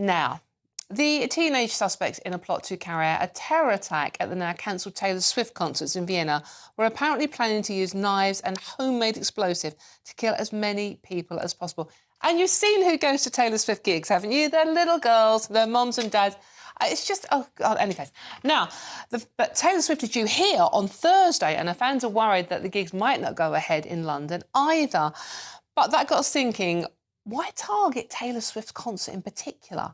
Now, the teenage suspects in a plot to carry out a terror attack at the now cancelled Taylor Swift concerts in Vienna were apparently planning to use knives and homemade explosive to kill as many people as possible. And you've seen who goes to Taylor Swift gigs, haven't you? They're little girls, their mums and dads. It's just, oh, God, anyways. Now, but Taylor Swift is due here on Thursday, and her fans are worried that the gigs might not go ahead in London either. But that got us thinking, why target Taylor Swift's concert in particular?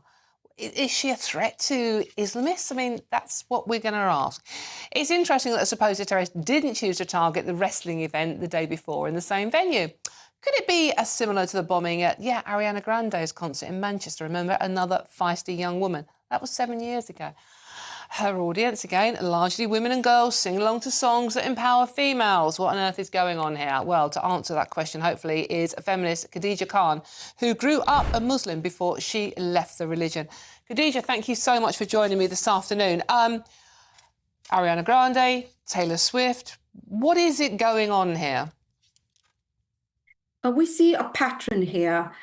Is she a threat to Islamists? I mean, that's what we're going to ask. It's interesting that the supposed terrorist didn't choose to target the wrestling event the day before in the same venue. Could it be as similar to the bombing at, Ariana Grande's concert in Manchester? Remember, another feisty young woman? That was 7 years ago. Her audience, again, largely women and girls, sing along to songs that empower females. What on earth is going on here? Well, to answer that question, hopefully, is feminist Khadija Khan, who grew up a Muslim before she left the religion. Khadija, thank you so much for joining me this afternoon. Ariana Grande, Taylor Swift, what is it going on here? We see a pattern here.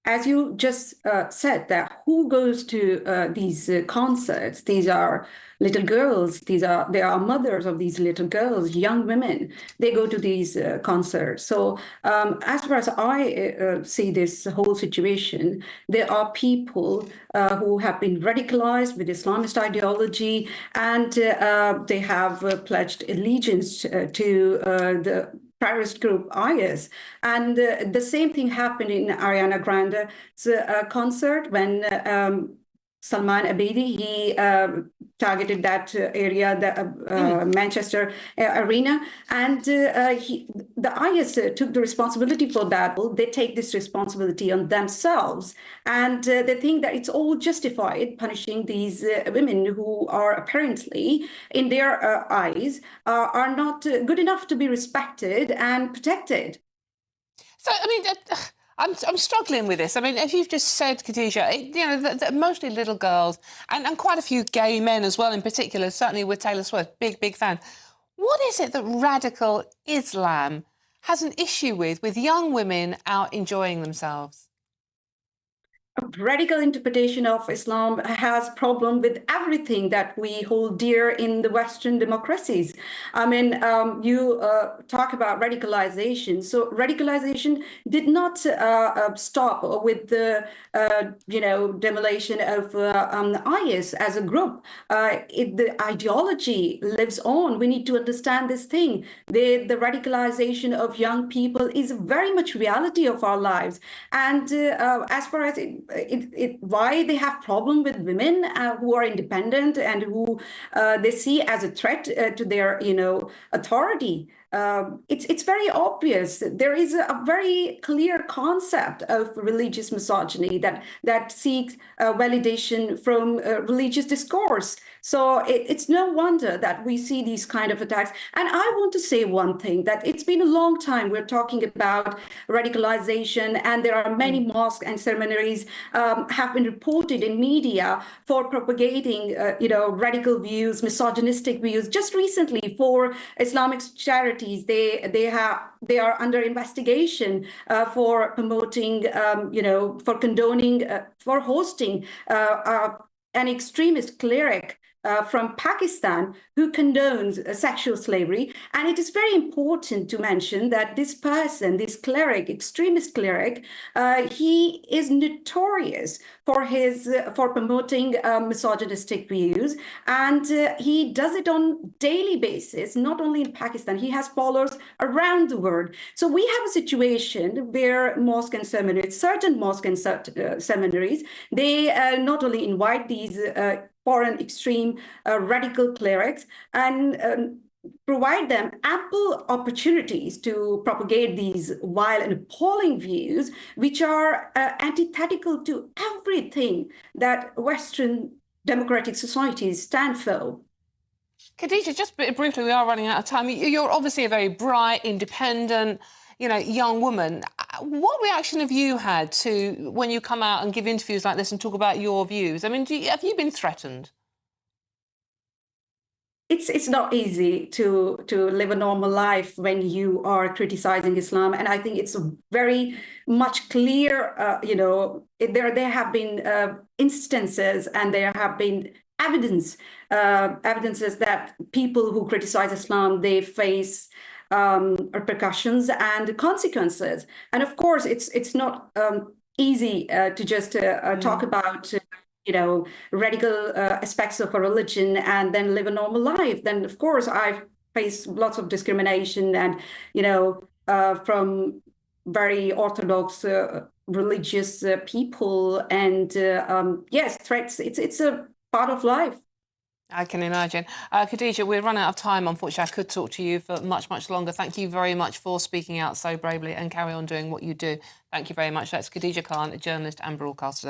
As you just said, that who goes to these concerts? These are little girls. They are mothers of these little girls, young women. They go to these concerts. So as far as I see this whole situation, there are people who have been radicalized with Islamist ideology, and they have pledged allegiance to the terrorist group IS. And the same thing happened in Ariana Grande's concert when Salman Abedi, he targeted that area, the Manchester arena, and the IS took the responsibility for that. They take this responsibility on themselves, and they think that it's all justified punishing these women who are apparently, in their eyes, are not good enough to be respected and protected. So, I mean, I'm struggling with this. I mean, as you've just said, Khadija, mostly little girls and quite a few gay men as well in particular, certainly with Taylor Swift, big fan. What is it that radical Islam has an issue with young women out enjoying themselves? Radical interpretation of Islam has problem with everything that we hold dear in the Western democracies. I mean, you talk about radicalization. So radicalization did not stop with the, demolition of IS as a group. The ideology lives on. We need to understand this thing. The radicalization of young people is very much reality of our lives. And as far as why they have problem with women who are independent and who they see as a threat to their authority. It's very obvious. There is a very clear concept of religious misogyny that seeks validation from religious discourse. So it's no wonder that we see these kind of attacks. And I want to say one thing, that it's been a long time we're talking about radicalization, and there are many mosques and seminaries have been reported in media for propagating, radical views, misogynistic views. Just recently, for Islamic charities, they are under investigation for promoting, for condoning, for hosting an extremist cleric from Pakistan who condones sexual slavery. And it is very important to mention that this person, this cleric, extremist cleric, he is notorious for promoting misogynistic views, and he does it on daily basis, not only in Pakistan. He has followers around the world. So we have a situation where mosques and seminaries, certain mosques and seminaries, they not only invite these foreign extreme radical clerics and provide them ample opportunities to propagate these wild and appalling views, which are antithetical to everything that Western democratic societies stand for. Khadija, just briefly, we are running out of time. You're obviously a very bright, independent, young woman. What reaction have you had to when you come out and give interviews like this and talk about your views? I mean, have you been threatened? It's not easy to live a normal life when you are criticizing Islam, and I think it's very much clear. There have been instances, and there have been evidences that people who criticize Islam, they face repercussions and consequences. And of course, it's not easy to just talk about radical aspects of a religion and then live a normal life. Then of course I've faced lots of discrimination, and from very orthodox religious people, and yes, threats. It's a part of life. I can imagine. Khadija, we've run out of time, unfortunately. I could talk to you for much, much longer. Thank you very much for speaking out so bravely and carry on doing what you do. Thank you very much. That's Khadija Khan, a journalist and broadcaster.